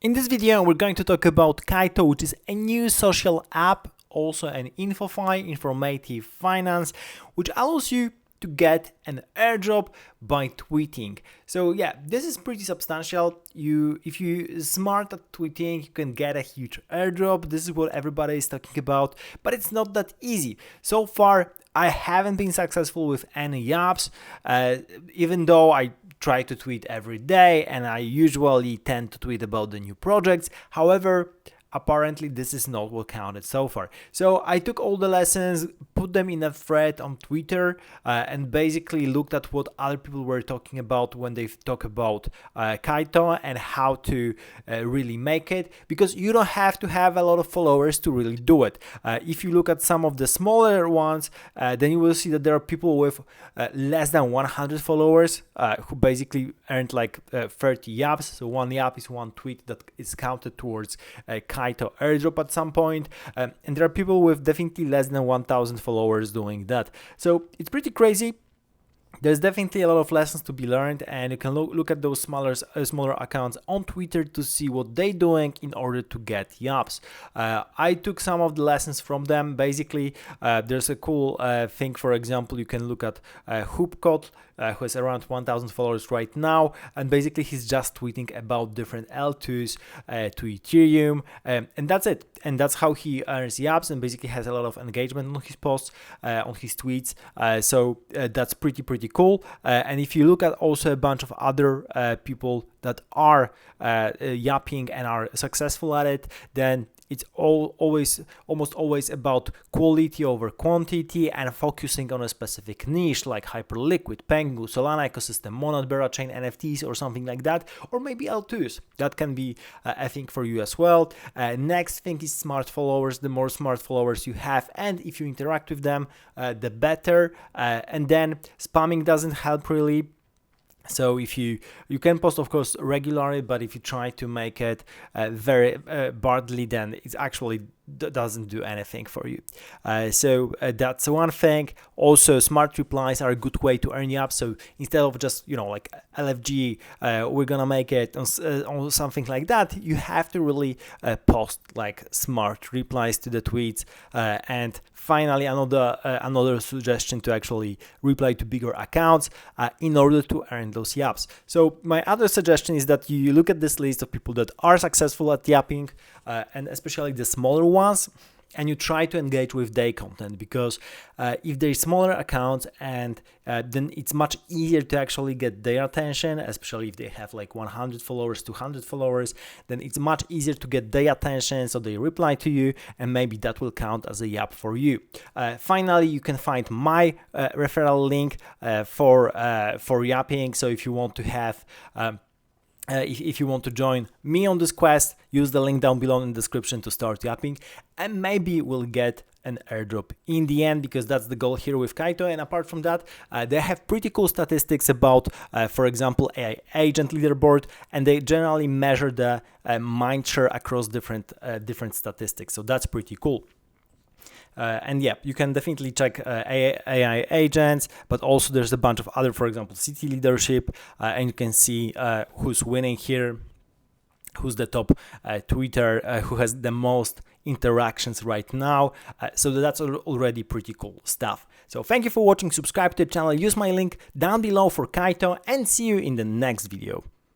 In this video, we're going to talk about Kaito, which is a new social app, also an InfoFi, informative finance, which allows you to get an airdrop by tweeting. So yeah, this is pretty substantial. If you smart at tweeting, you can get a huge airdrop. This is what everybody is talking about, but it's not that easy. So far, I haven't been successful with any yaps, even though I try to tweet every day and I usually tend to tweet about the new projects. However, apparently this is not what counted so far. So I took all the lessons, put them in a thread on Twitter, and basically looked at what other people were talking about when they talk about Kaito and how to really make it, because you don't have to have a lot of followers to really do it. If you look at some of the smaller ones, then you will see that there are people with less than 100 followers who basically earned like 30 yaps. So one yap is one tweet that is counted towards Kaito airdrop at some point, and there are people with definitely less than 1,000 followers doing that. So it's pretty crazy. There's definitely a lot of lessons to be learned, and you can look at those smaller accounts on Twitter to see what they're doing in order to get yaps. I took some of the lessons from them. Basically, there's a cool thing. For example, you can look at Hoopcode, who has around 1,000 followers right now, and basically he's just tweeting about different L2s to Ethereum, and that's it. And that's how he earns yaps, and basically has a lot of engagement on his posts, on his tweets. So that's pretty cool. And if you look at also a bunch of other people that are yapping and are successful at it, then it's almost always about quality over quantity and focusing on a specific niche like Hyperliquid, Pengu, Solana ecosystem, Monad, Bera Chain, NFTs or something like that, or maybe L2s. That can be a thing for you as well. Next thing is smart followers. The more smart followers you have, and if you interact with them, the better. And then spamming doesn't help really. So if you can post, of course, regularly, but if you try to make it very badly, then it actually doesn't do anything for you. So that's one thing. Also, smart replies are a good way to earn yaps. So instead of just, like LFG, we're gonna make it on something like that, you have to really post like smart replies to the tweets. And finally, another suggestion to actually reply to bigger accounts in order to earn those yaps. So my other suggestion is that you look at this list of people that are successful at yapping, and especially the smaller ones, and you try to engage with their content, because if they're smaller accounts, and then it's much easier to actually get their attention, especially if they have like 100 followers, 200 followers, then it's much easier to get their attention, so they reply to you, and maybe that will count as a yap for you. Finally, you can find my referral link for yapping. So if you want to have if you want to join me on this quest, use the link down below in the description to start yapping, and maybe we'll get an airdrop in the end, because that's the goal here with Kaito. And apart from that, they have pretty cool statistics about, for example, AI agent leaderboard, and they generally measure the mind share across different statistics. So that's pretty cool. And yeah, you can definitely check AI agents, but also there's a bunch of other, for example, city leadership, and you can see who's winning here, who's the top tweeter, who has the most interactions right now. So that's already pretty cool stuff. So thank you for watching. Subscribe to the channel, use my link down below for Kaito, and see you in the next video.